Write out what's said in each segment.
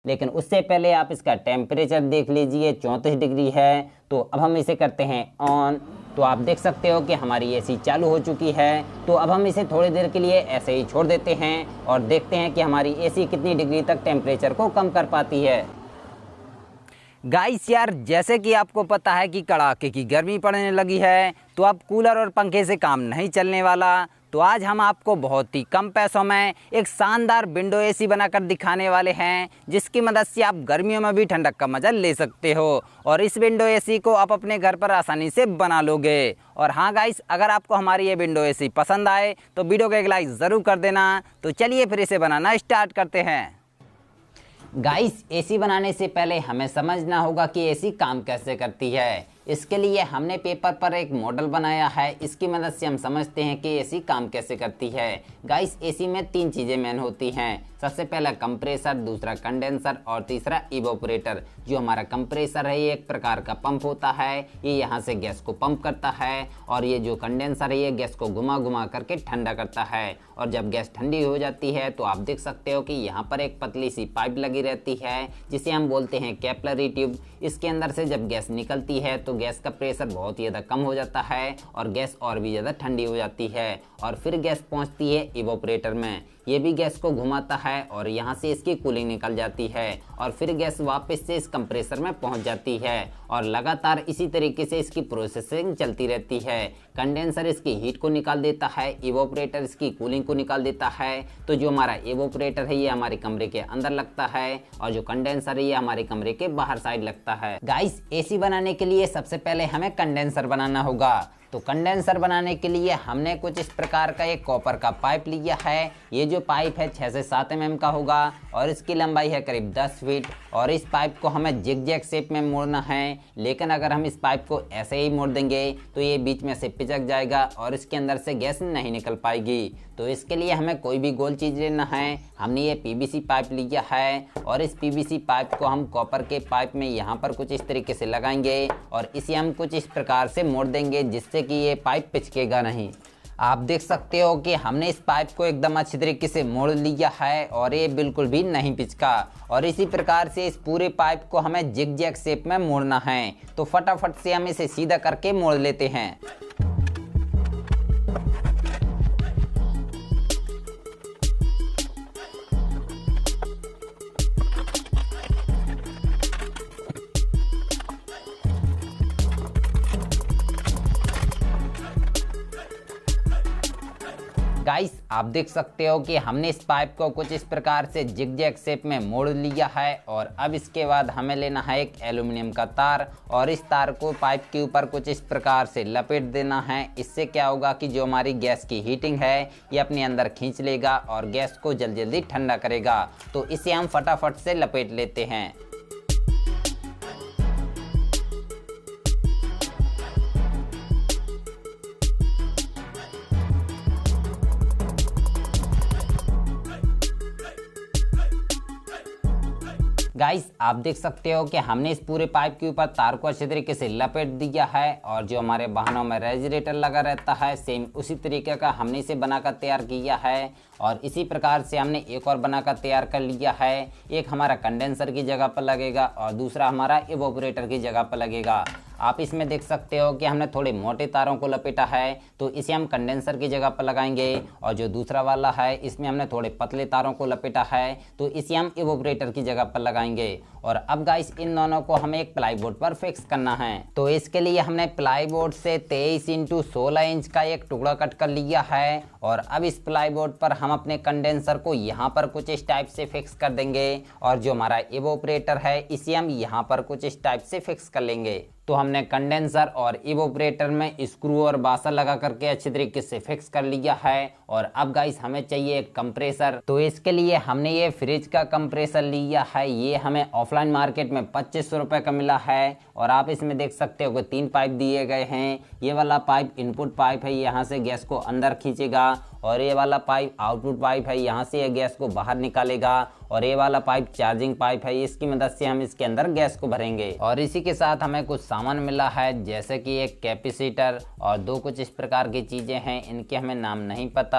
लेकिन उससे पहले आप इसका टेम्परेचर देख लीजिए, 34 डिग्री है। तो अब हम इसे करते हैं ऑन। तो आप देख सकते हो कि हमारी एसी चालू हो चुकी है। तो अब हम इसे थोड़ी देर के लिए ऐसे ही छोड़ देते हैं और देखते हैं कि हमारी एसी कितनी डिग्री तक टेम्परेचर को कम कर पाती है। गाइस यार, जैसे कि आपको पता है कि कड़ाके की गर्मी पड़ने लगी है, तो अब कूलर और पंखे से काम नहीं चलने वाला। तो आज हम आपको बहुत ही कम पैसों में एक शानदार विंडो एसी बनाकर दिखाने वाले हैं, जिसकी मदद से आप गर्मियों में भी ठंडक का मजा ले सकते हो और इस विंडो एसी को आप अपने घर पर आसानी से बना लोगे। और हाँ गाइस, अगर आपको हमारी ये विंडो एसी पसंद आए तो वीडियो को एक लाइक ज़रूर कर देना। तो चलिए फिर इसे बनाना स्टार्ट करते हैं। गाइस, एसी बनाने से पहले हमें समझना होगा कि एसी काम कैसे करती है। इसके लिए हमने पेपर पर एक मॉडल बनाया है। इसकी मदद से हम समझते हैं कि एसी काम कैसे करती है। गाइस, एसी में 3 चीज़ें मेन होती हैं। सबसे पहला कंप्रेसर, दूसरा कंडेंसर और तीसरा इवोपरेटर। जो हमारा कंप्रेसर है ये एक प्रकार का पंप होता है, ये यहाँ से गैस को पंप करता है। और ये जो कंडेंसर है ये गैस को घुमा घुमा करके ठंडा करता है। और जब गैस ठंडी हो जाती है तो आप देख सकते हो कि यहाँ पर एक पतली सी पाइप लगी रहती है, जिसे हम बोलते हैं कैपिलरी ट्यूब। इसके अंदर से जब गैस निकलती है तो गैस का प्रेशर बहुत ही ज़्यादा कम हो जाता है और गैस और भी ज़्यादा ठंडी हो जाती है। और फिर गैस पहुंचती है इवोपरेटर में। ये भी गैस को घुमाता है और यहाँ से इसकी कूलिंग निकल जाती है और फिर गैस वापस से इस कंप्रेसर में पहुंच जाती है और लगातार इसी तरीके से इसकी प्रोसेसिंग चलती रहती है। कंडेंसर इसकी हीट को निकाल देता है, इवोपरेटर इसकी कूलिंग को निकाल देता है। तो जो हमारा इवोपरेटर है ये हमारे कमरे के अंदर लगता है और जो कंडेंसर है ये हमारे कमरे के बाहर साइड लगता है। गाइस, एसी बनाने के लिए सबसे पहले हमें कंडेंसर बनाना होगा। तो कंडेंसर बनाने के लिए हमने कुछ इस प्रकार का एक कॉपर का पाइप लिया है। ये जो पाइप है 6 से 7 mm का होगा और इसकी लंबाई है करीब 10 फीट। और इस पाइप को हमें जिग-जैग शेप में मोड़ना है, लेकिन अगर हम इस पाइप को ऐसे ही मोड़ देंगे तो ये बीच में से पिचक जाएगा और इसके अंदर से गैस नहीं निकल पाएगी। तो इसके लिए हमें कोई भी गोल चीज़ लेना है। हमने ये पीवीसी पाइप लिया है और इस पीवीसी पाइप को हम कॉपर के पाइप में यहाँ पर कुछ इस तरीके से लगाएंगे और इसे हम कुछ इस प्रकार से मोड़ देंगे जिससे कि ये पाइप पिचकेगा नहीं। आप देख सकते हो कि हमने इस पाइप को एकदम अच्छी तरीके से मोड़ लिया है और ये बिल्कुल भी नहीं पिचका। और इसी प्रकार से इस पूरे पाइप को हमें जिग-जैग शेप में मोड़ना है। तो फटाफट से हम इसे सीधा करके मोड़ लेते हैं। गाइस, आप देख सकते हो कि हमने इस पाइप को कुछ इस प्रकार से जिग-जैग शेप में मोड़ लिया है। और अब इसके बाद हमें लेना है एक एल्युमिनियम का तार और इस तार को पाइप के ऊपर कुछ इस प्रकार से लपेट देना है। इससे क्या होगा कि जो हमारी गैस की हीटिंग है ये अपने अंदर खींच लेगा और गैस को जल्दी जल्दी ठंडा करेगा। तो इसे हम फटाफट से लपेट लेते हैं। गाइस, आप देख सकते हो कि हमने इस पूरे पाइप के ऊपर तार को अच्छे तरीके से लपेट दिया है और जो हमारे वाहनों में रेफ्रिजरेटर लगा रहता है सेम उसी तरीके का हमने इसे बनाकर तैयार किया है। और इसी प्रकार से हमने एक और बनाकर तैयार कर लिया है। एक हमारा कंडेंसर की जगह पर लगेगा और दूसरा हमारा इवोपरेटर की जगह पर लगेगा। आप इसमें देख सकते हो कि हमने थोड़े मोटे तारों को लपेटा है, तो इसे हम कंडेंसर की जगह पर लगाएंगे। और जो दूसरा वाला है इसमें हमने थोड़े पतले तारों को लपेटा है, तो इसे हम इवोपरेटर की जगह पर लगाएंगे। और अब गाइस, इन दोनों को हमें एक प्लाईवुड पर फिक्स करना है। तो इसके लिए हमने प्लाईवुड से 23 × 16 इंच का एक टुकड़ा कट कर लिया है। और अब इस प्लाईवुड पर हम अपने कंडेंसर को यहाँ पर कुछ इस टाइप से फिक्स कर देंगे और जो हमारा इवोपरेटर है इसे हम यहाँ पर कुछ इस टाइप से फिक्स कर लेंगे। तो हमने कंडेंसर और इवोपरेटर में स्क्रू और बासर लगा करके अच्छी तरीके से फिक्स कर लिया है। और अब गाइस, हमें चाहिए एक कंप्रेसर। तो इसके लिए हमने ये फ्रिज का कंप्रेसर लिया है। ये हमें ऑफलाइन मार्केट में 2500 रुपये का मिला है। और आप इसमें देख सकते हो कि 3 पाइप दिए गए हैं। ये वाला पाइप इनपुट पाइप है, यहाँ से गैस को अंदर खींचेगा। और ये वाला पाइप आउटपुट पाइप है, यहाँ से ये गैस को बाहर निकालेगा। और ये वाला पाइप चार्जिंग पाइप है, इसकी मदद से हम इसके अंदर गैस को भरेंगे। और इसी के साथ हमें कुछ सामान मिला है, जैसे कि एक कैपेसिटर और 2 कुछ इस प्रकार की चीज़ें हैं, इनके हमें नाम नहीं पता।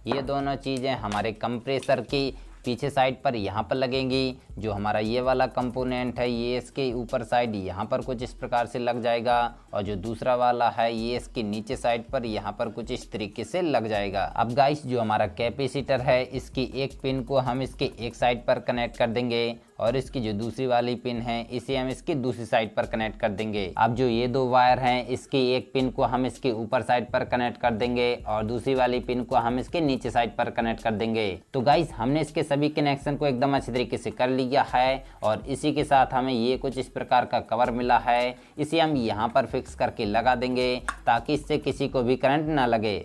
ये दोनों चीज़ें हमारे कंप्रेसर की पीछे साइड पर यहाँ पर लगेंगी। जो हमारा ये वाला कंपोनेंट है ये इसके ऊपर साइड यहाँ पर कुछ इस प्रकार से लग जाएगा, और जो दूसरा वाला है ये इसके नीचे साइड पर यहाँ पर कुछ इस तरीके से लग जाएगा। अब गाइस जो हमारा कैपेसिटर है इसकी एक पिन को हम इसके एक साइड पर कनेक्ट कर देंगे, और इसकी जो दूसरी वाली पिन है इसे हम इसकी दूसरी साइड पर कनेक्ट कर देंगे। अब जो ये दो वायर हैं इसकी एक पिन को हम इसके ऊपर साइड पर कनेक्ट कर देंगे, और दूसरी वाली पिन को हम इसके नीचे साइड पर कनेक्ट कर देंगे। तो गाइस हमने इसके सभी कनेक्शन को एकदम अच्छी तरीके से कर लिया है, और इसी के साथ हमें ये कुछ इस प्रकार का कवर मिला है, इसे हम यहाँ पर फिक्स करके लगा देंगे ताकि इससे किसी को भी करंट ना लगे।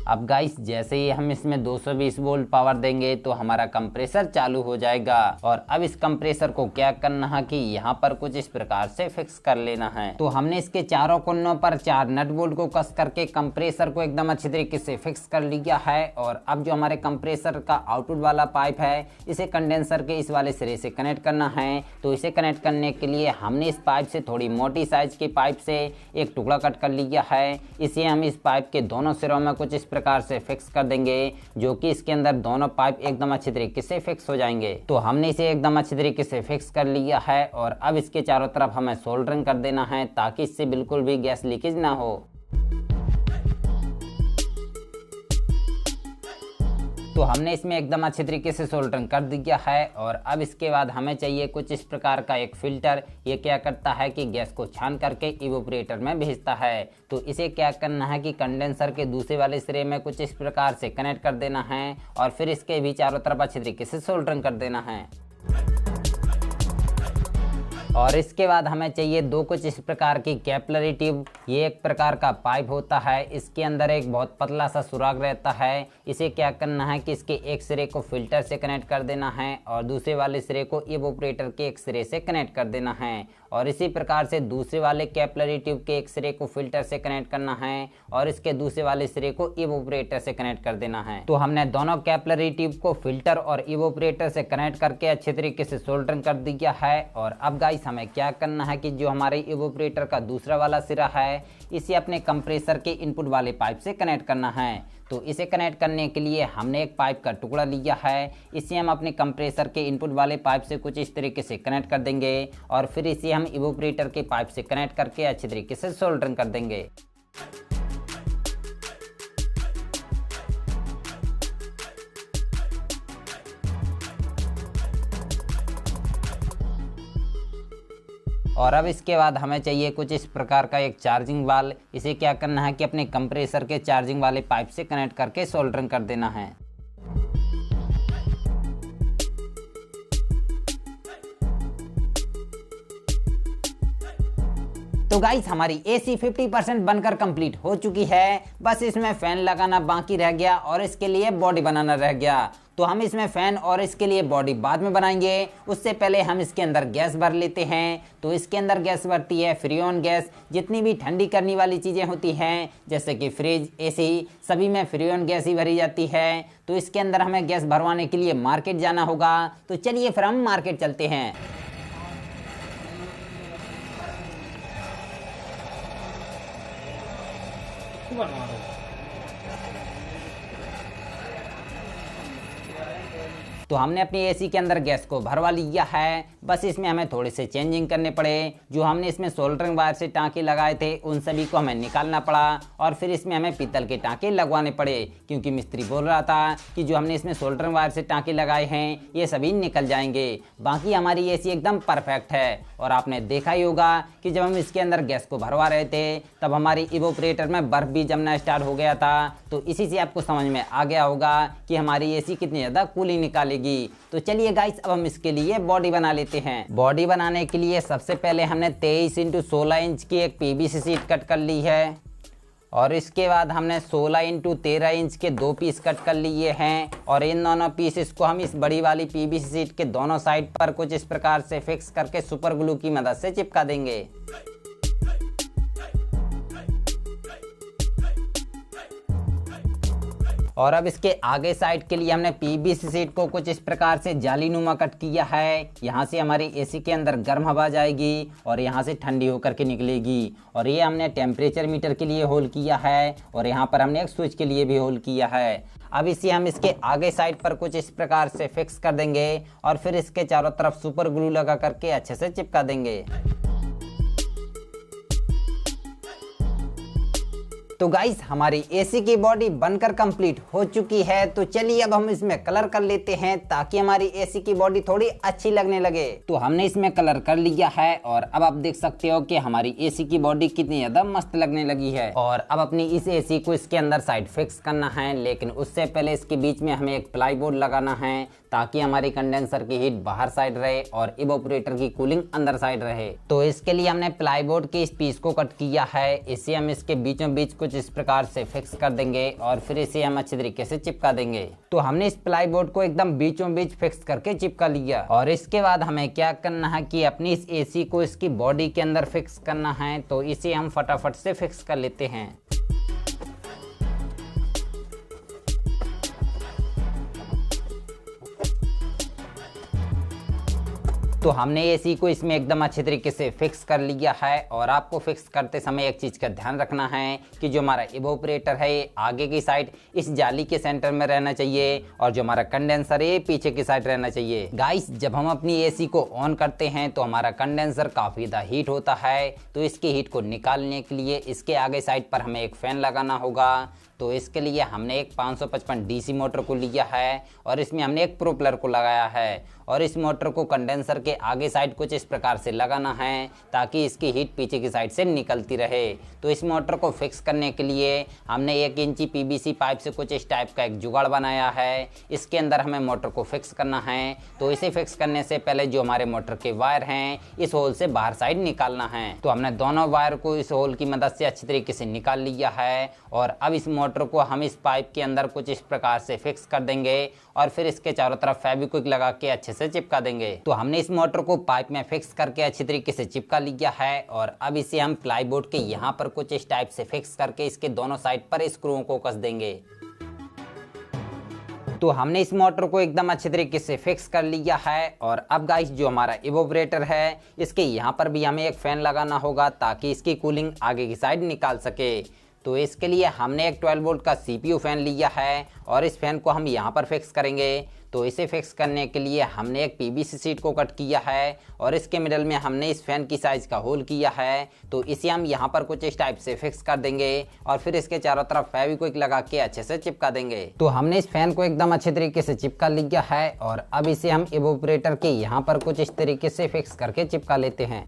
अब गाइस जैसे ही हम इसमें 220 वोल्ट पावर देंगे तो हमारा कंप्रेसर चालू हो जाएगा। और अब इस कंप्रेसर को क्या करना है कि यहाँ पर कुछ इस प्रकार से फिक्स कर लेना है। तो हमने इसके चारों कोनों पर 4 नट बोल्ट को कस करके कंप्रेसर को एकदम अच्छी तरीके से फिक्स कर लिया है। और अब जो हमारे कंप्रेसर का आउटपुट वाला पाइप है इसे कंडेंसर के इस वाले सिरे से कनेक्ट करना है। तो इसे कनेक्ट करने के लिए हमने इस पाइप से थोड़ी मोटी साइज के पाइप से एक टुकड़ा कट कर लिया है। इसे हम इस पाइप के दोनों सिरों में कुछ इस प्रकार से फिक्स कर देंगे, जो कि इसके अंदर दोनों पाइप एकदम अच्छी तरीके से फिक्स हो जाएंगे। तो हमने इसे एकदम अच्छी तरीके से फिक्स कर लिया है, और अब इसके चारों तरफ हमें सोल्डरिंग कर देना है ताकि इससे बिल्कुल भी गैस लीकेज ना हो। तो हमने इसमें एकदम अच्छे तरीके से सोल्डरिंग कर दिया है। और अब इसके बाद हमें चाहिए कुछ इस प्रकार का एक फिल्टर। ये क्या करता है कि गैस को छान करके इवोपरेटर में भेजता है। तो इसे क्या करना है कि कंडेंसर के दूसरे वाले सिरे में कुछ इस प्रकार से कनेक्ट कर देना है, और फिर इसके भी चारों तरफ अच्छे तरीके से सोल्डरिंग कर देना है। और इसके बाद हमें चाहिए दो कुछ इस प्रकार की कैपिलरी ट्यूब। ये एक प्रकार का पाइप होता है, इसके अंदर एक बहुत पतला सा सुराग रहता है। इसे क्या करना है कि इसके एक सिरे को फिल्टर से कनेक्ट कर देना है, और दूसरे वाले सिरे को इवोपरेटर के एक सिरे से कनेक्ट कर देना है। और इसी प्रकार से दूसरे वाले कैपिलरी ट्यूब के एक सिरे को फिल्टर से कनेक्ट करना है, और इसके दूसरे वाले सिरे को इवोपरेटर से कनेक्ट कर देना है। तो हमने दोनों कैपिलरी ट्यूब को फिल्टर और इवोपरेटर से कनेक्ट करके अच्छे तरीके से सोल्डरिंग कर दिया है। और अब गाइस हमें क्या करना है कि जो हमारे इवोपरेटर का दूसरा वाला सिरा है इसे अपने कंप्रेसर के इनपुट वाले पाइप से कनेक्ट करना है। तो इसे कनेक्ट करने के लिए हमने एक पाइप का टुकड़ा लिया है, इसे हम अपने कंप्रेसर के इनपुट वाले पाइप से कुछ इस तरीके से कनेक्ट कर देंगे, और फिर इसे हम इवोपरेटर के पाइप से कनेक्ट करके अच्छे तरीके से सोल्डरिंग कर देंगे। और अब इसके बाद हमें चाहिए कुछ इस प्रकार का एक चार्जिंग वाल। इसे क्या करना है कि अपने कंप्रेसर के चार्जिंग वाले पाइप से कनेक्ट करके सोल्डरिंग कर देना है। तो गाइस हमारी एसी 50% बनकर कंप्लीट हो चुकी है। बस इसमें फैन लगाना बाकी रह गया, और इसके लिए बॉडी बनाना रह गया। तो हम इसमें फैन और इसके लिए बॉडी बाद में बनाएंगे। उससे पहले हम इसके अंदर गैस भर लेते हैं। तो इसके अंदर गैस भरती है फ्रीऑन गैस। जितनी भी ठंडी करने वाली चीज़ें होती हैं जैसे कि फ्रिज, एसी, सभी में फ्रीऑन गैस ही भरी जाती है। तो इसके अंदर हमें गैस भरवाने के लिए मार्केट जाना होगा। तो चलिए फिर हम मार्केट चलते हैं। तो हमने अपनी एसी के अंदर गैस को भरवा लिया है। बस इसमें हमें थोड़े से चेंजिंग करने पड़े। जो हमने इसमें सोल्डरिंग वायर से टाँके लगाए थे उन सभी को हमें निकालना पड़ा, और फिर इसमें हमें पीतल के टाँके लगवाने पड़े, क्योंकि मिस्त्री बोल रहा था कि जो हमने इसमें सोल्डरिंग वायर से टाँके लगाए हैं ये सभी निकल जाएंगे। बाकी हमारी एसी एकदम परफेक्ट है। और आपने देखा ही होगा कि जब हम इसके अंदर गैस को भरवा रहे थे तब हमारी इवोपरेटर में बर्फ़ भी जमना स्टार्ट हो गया था। तो इसी से आपको समझ में आ गया होगा कि हमारी एसी कितनी ज़्यादा कूलिंग निकालेगी। तो चलिए गाइस अब हम इसके लिए बॉडी बना लेते हैं। बॉडी बनाने के लिए सबसे पहले हमने 23 × 16 इंच की एक पीवीसी शीट कट कर ली है, और इसके बाद हमने 16 × 13 इंच के 2 पीस कट कर लिए हैं। और इन दोनों पीसेस को हम इस बड़ी वाली पीवीसी शीट के दोनों साइड पर कुछ इस प्रकार से फिक्स करके सुपर ग्लू की मदद से चिपका देंगे। और अब इसके आगे साइड के लिए हमने पीवीसी शीट को कुछ इस प्रकार से जालीनुमा कट किया है। यहाँ से हमारी एसी के अंदर गर्म हवा जाएगी और यहाँ से ठंडी होकर के निकलेगी। और ये हमने टेम्परेचर मीटर के लिए होल किया है और यहाँ पर हमने एक स्विच के लिए भी होल किया है। अब इसे हम इसके आगे साइड पर कुछ इस प्रकार से फिक्स कर देंगे और फिर इसके चारों तरफ सुपर ग्लू लगा करके अच्छे से चिपका देंगे। तो गाइस हमारी एसी की बॉडी बनकर कंप्लीट हो चुकी है। तो चलिए अब हम इसमें कलर कर लेते हैं ताकि हमारी एसी की बॉडी थोड़ी अच्छी लगने लगे। तो हमने इसमें कलर कर लिया है और अब आप देख सकते हो कि हमारी एसी की बॉडी कितनी ज्यादा मस्त लगने लगी है। और अब अपनी इस एसी को इसके अंदर साइड फिक्स करना है, लेकिन उससे पहले इसके बीच में हमें एक प्लाई बोर्ड लगाना है ताकि हमारी कंडेंसर की हीट बाहर साइड रहे और इवोपरेटर की कूलिंग अंदर साइड रहे। तो इसके लिए हमने प्लाई बोर्ड के इस पीस को कट किया है। इसे हम इसके बीचों बीच कुछ इस प्रकार से फिक्स कर देंगे और फिर इसे हम अच्छे तरीके से चिपका देंगे। तो हमने इस प्लाई बोर्ड को एकदम बीचों बीच फिक्स करके चिपका लिया। और इसके बाद हमें क्या करना है कि अपनी इस एसी को इसकी बॉडी के अंदर फिक्स करना है। तो इसे हम फटाफट से फिक्स कर लेते हैं। तो हमने एसी को इसमें एकदम अच्छे तरीके से फिक्स कर लिया है। और आपको फिक्स करते समय एक चीज़ का ध्यान रखना है कि जो हमारा इवोपरेटर है ये आगे की साइड इस जाली के सेंटर में रहना चाहिए और जो हमारा कंडेंसर है पीछे की साइड रहना चाहिए। गाइस जब हम अपनी एसी को ऑन करते हैं तो हमारा कंडेंसर काफ़ी ज़्यादा हीट होता है। तो इसकी हीट को निकालने के लिए इसके आगे साइड पर हमें एक फ़ैन लगाना होगा। तो इसके लिए हमने एक 555 डीसी मोटर को लिया है और इसमें हमने एक प्रोपेलर को लगाया है। और इस मोटर को कंडेंसर के आगे साइड कुछ इस प्रकार से लगाना है ताकि इसकी हीट पीछे की साइड से निकलती रहे। तो इस मोटर को फिक्स करने के लिए हमने 1 इंची पीवीसी पाइप से कुछ इस टाइप का एक जुगाड़ बनाया है। इसके अंदर हमें मोटर को फिक्स करना है। तो इसे फिक्स करने से पहले जो हमारे मोटर के वायर हैं इस होल से बाहर साइड निकालना है। तो हमने दोनों वायर को इस होल की मदद से अच्छी तरीके से निकाल लिया है। और अब इस मोटर को हम इस पाइप के अंदर कुछ इस प्रकार से फिक्स कर देंगे और फिर इसके चारों तरफ फेविक्विक लगा के अच्छे से चिपका देंगे। तो हमने इस मोटर को पाइप में फिक्स करके अच्छी तरीके से चिपका लिया है। और अब इसे हम प्लाई बोर्ड के यहाँ पर कुछ इस टाइप से फिक्स करके इसके दोनों साइड पर स्क्रूओं को कस देंगे। तो हमने इस मोटर को एकदम अच्छे तरीके से फिक्स कर लिया है। और अब गाइस जो हमारा इवोपरेटर है इसके यहाँ पर भी हमें एक फ़ैन लगाना होगा ताकि इसकी कूलिंग आगे की साइड निकाल सके। तो इसके लिए हमने एक 12 वोल्ट का सीपीयू फ़ैन लिया है और इस फ़ैन को हम यहाँ पर फिक्स करेंगे। तो इसे फिक्स करने के लिए हमने एक पीवीसी शीट को कट किया है और इसके मिडल में हमने इस फ़ैन की साइज़ का होल किया है। तो इसे हम यहाँ पर कुछ इस टाइप से फिक्स कर देंगे और फिर इसके चारों तरफ फेविक्विक लगा के अच्छे से चिपका देंगे। तो हमने इस फ़ैन को एकदम अच्छे तरीके से चिपका लिया है और अब इसे हम इवोपरेटर के यहाँ पर कुछ इस तरीके से फिक्स करके चिपका लेते हैं।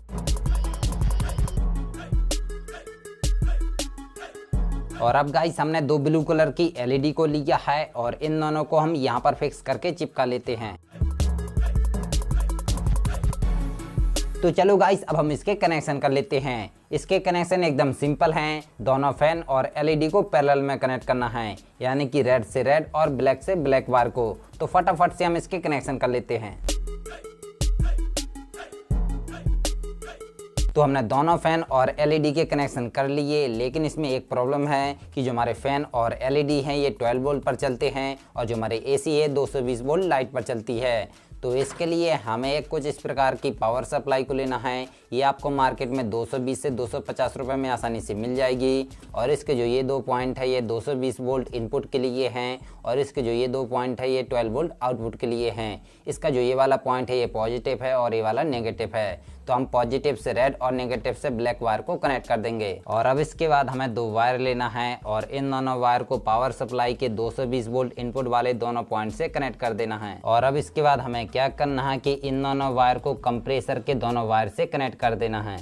और अब गाइस हमने 2 ब्लू कलर की एलईडी को लिया है और इन दोनों को हम यहाँ पर फिक्स करके चिपका लेते हैं। तो चलो गाइस अब हम इसके कनेक्शन कर लेते हैं। इसके कनेक्शन एकदम सिंपल हैं। दोनों फैन और एलईडी को पैरेलल में कनेक्ट करना है, यानी कि रेड से रेड और ब्लैक से ब्लैक वायर को। तो फटाफट से हम इसके कनेक्शन कर लेते हैं। तो हमने दोनों फ़ैन और एलईडी के कनेक्शन कर लिए, लेकिन इसमें एक प्रॉब्लम है कि जो हमारे फ़ैन और एलईडी हैं ये 12 वोल्ट पर चलते हैं और जो हमारे एसी है 220 वोल्ट लाइट पर चलती है। तो इसके लिए हमें कुछ इस प्रकार की पावर सप्लाई को लेना है। ये आपको मार्केट में 220 से 250 रुपये में आसानी से मिल जाएगी। और इसके जो ये 2 पॉइंट है ये 220 वोल्ट इनपुट के लिए हैं और इसके जो ये 2 पॉइंट है ये 12 वोल्ट आउटपुट के लिए हैं। इसका जो ये वाला पॉइंट है ये पॉजिटिव है और ये वाला नेगेटिव है। तो हम पॉजिटिव से रेड और नेगेटिव से ब्लैक वायर को कनेक्ट कर देंगे। और अब इसके बाद हमें 2 वायर लेना है और इन दोनों वायर को पावर सप्लाई के 220 वोल्ट इनपुट वाले दोनों पॉइंट से कनेक्ट कर देना है। और अब इसके बाद हमें क्या करना है कि इन दोनों वायर को कंप्रेसर के दोनों वायर से कनेक्ट कर देना है।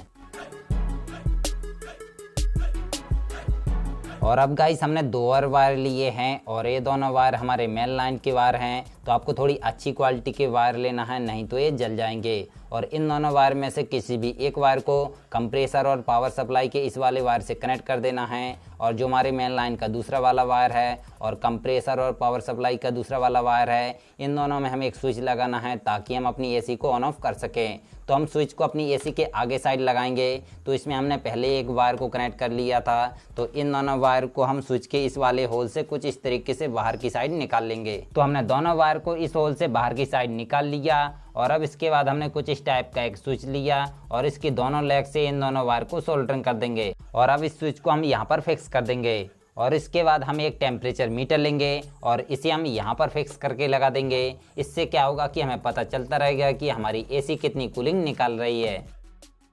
और अब गाइस हमने 2 और वायर लिए हैं और ये दोनों वायर हमारे मेन लाइन के वायर हैं। तो तो आपको थोड़ी अच्छी क्वालिटी के वायर लेना है, नहीं तो ये जल जाएंगे। और इन दोनों वायर में से किसी भी एक वायर को कंप्रेसर और पावर सप्लाई के इस वाले वायर से कनेक्ट कर देना है, और जो हमारे मेन लाइन का दूसरा वाला वायर है और कंप्रेसर और पावर सप्लाई का दूसरा वाला वायर है, इन दोनों में हमें एक स्विच लगाना है ताकि हम अपनी एसी को ऑन ऑफ कर सकें। तो हम स्विच को अपनी एसी के आगे साइड लगाएंगे। तो इसमें हमने पहले एक वायर को कनेक्ट कर लिया था, तो इन दोनों वायर को हम स्विच के इस वाले होल से कुछ इस तरीके से बाहर की साइड निकाल लेंगे। तो हमने दोनों वायर को इस होल से बाहर की साइड निकाल लिया, और अब इसके बाद हमने कुछ इस टाइप का एक स्विच लिया और इसकी दोनों लेग से इन दोनों वायर को सोल्डरिंग कर देंगे। और अब इस स्विच को हम यहाँ पर फिक्स कर देंगे, और इसके बाद हम एक टेम्परेचर मीटर लेंगे और इसे हम यहाँ पर फिक्स करके लगा देंगे। इससे क्या होगा कि हमें पता चलता रहेगा कि हमारी एसी कितनी कूलिंग निकाल रही है।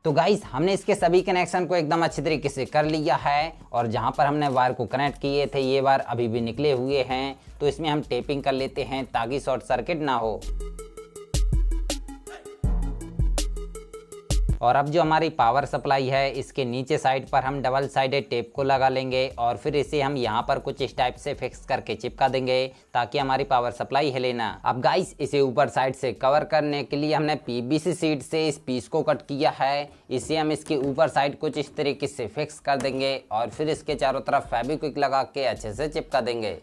तो गाइस, हमने इसके सभी कनेक्शन को एकदम अच्छी तरीके से कर लिया है, और जहाँ पर हमने वायर को कनेक्ट किए थे ये वायर अभी भी निकले हुए हैं, तो इसमें हम टेपिंग कर लेते हैं ताकि शॉर्ट सर्किट ना हो। और अब जो हमारी पावर सप्लाई है इसके नीचे साइड पर हम डबल साइडेड टेप को लगा लेंगे, और फिर इसे हम यहाँ पर कुछ इस टाइप से फिक्स करके चिपका देंगे ताकि हमारी पावर सप्लाई हिले ना। अब गाइस, इसे ऊपर साइड से कवर करने के लिए हमने पीवीसी शीट से इस पीस को कट किया है। इसे हम इसके ऊपर साइड कुछ इस तरीके से फिक्स कर देंगे, और फिर इसके चारों तरफ फेविक्विक लगा के अच्छे से चिपका देंगे।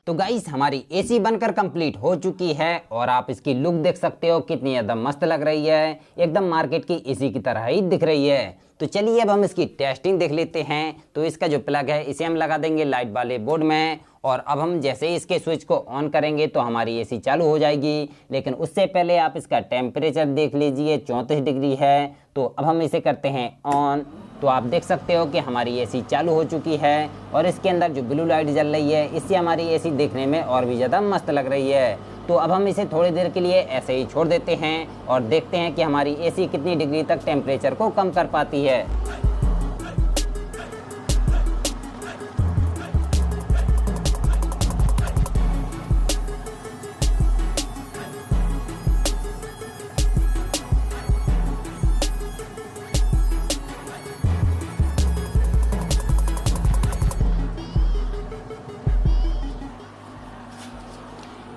तो गाइस, हमारी एसी बनकर कंप्लीट हो चुकी है, और आप इसकी लुक देख सकते हो कितनी एकदम मस्त लग रही है, एकदम मार्केट की एसी की तरह ही दिख रही है। तो चलिए अब हम इसकी टेस्टिंग देख लेते हैं। तो इसका जो प्लग है इसे हम लगा देंगे लाइट वाले बोर्ड में, और अब हम जैसे ही इसके स्विच को ऑन करेंगे तो हमारी एसी चालू हो जाएगी। लेकिन उससे पहले आप इसका टेम्परेचर देख लीजिए, 34 डिग्री है। तो अब हम इसे करते हैं ऑन। तो आप देख सकते हो कि हमारी एसी चालू हो चुकी है, और इसके अंदर जो ब्लू लाइट जल रही है इससे हमारी एसी देखने में और भी ज़्यादा मस्त लग रही है। तो अब हम इसे थोड़ी देर के लिए ऐसे ही छोड़ देते हैं और देखते हैं कि हमारी एसी कितनी डिग्री तक टेम्परेचर को कम कर पाती है।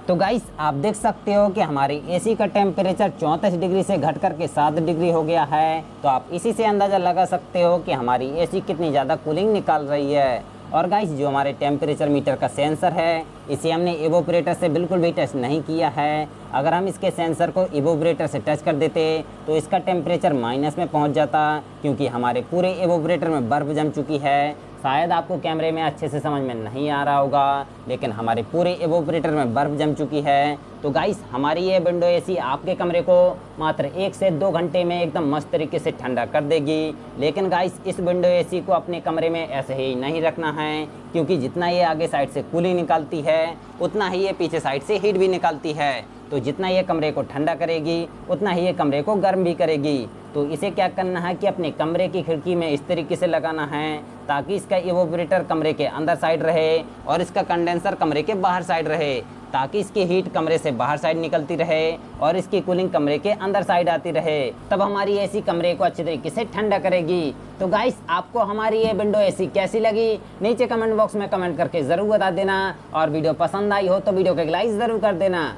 तो गाइस, आप देख सकते हो कि हमारी एसी का टेम्परेचर 34 डिग्री से घट करके 7 डिग्री हो गया है। तो आप इसी से अंदाज़ा लगा सकते हो कि हमारी एसी कितनी ज़्यादा कूलिंग निकाल रही है। और गाइस, जो हमारे टेम्परेचर मीटर का सेंसर है इसे हमने इवोपरेटर से बिल्कुल भी टच नहीं किया है। अगर हम इसके सेंसर को इवोपरेटर से टच कर देते तो इसका टेम्परेचर माइनस में पहुंच जाता, क्योंकि हमारे पूरे इवोपरेटर में बर्फ़ जम चुकी है। शायद आपको कैमरे में अच्छे से समझ में नहीं आ रहा होगा, लेकिन हमारे पूरे इवोपरेटर में बर्फ़ जम चुकी है। तो गाइस, हमारी ये विंडो एसी आपके कमरे को मात्र 1 से 2 घंटे में एकदम मस्त तरीके से ठंडा कर देगी। लेकिन गाइस, इस विंडो एसी को अपने कमरे में ऐसे ही नहीं रखना है, क्योंकि जितना ये आगे साइड से कूलिंग निकालती है उतना ही ये पीछे साइड से हीट भी निकालती है। तो जितना ये कमरे को ठंडा करेगी उतना ही ये कमरे को गर्म भी करेगी। तो इसे क्या करना है कि अपने कमरे की खिड़की में इस तरीके से लगाना है ताकि इसका इवोपरेटर कमरे के अंदर साइड रहे और इसका कंडेंसर कमरे के बाहर साइड रहे, ताकि इसकी हीट कमरे से बाहर साइड निकलती रहे और इसकी कूलिंग कमरे के अंदर साइड आती रहे। तब हमारी एसी कमरे को अच्छे तरीके से ठंडा करेगी। तो गाइस, आपको हमारी ये विंडो एसी कैसी लगी नीचे कमेंट बॉक्स में कमेंट करके ज़रूर बता देना, और वीडियो पसंद आई हो तो वीडियो को एक लाइक ज़रूर कर देना।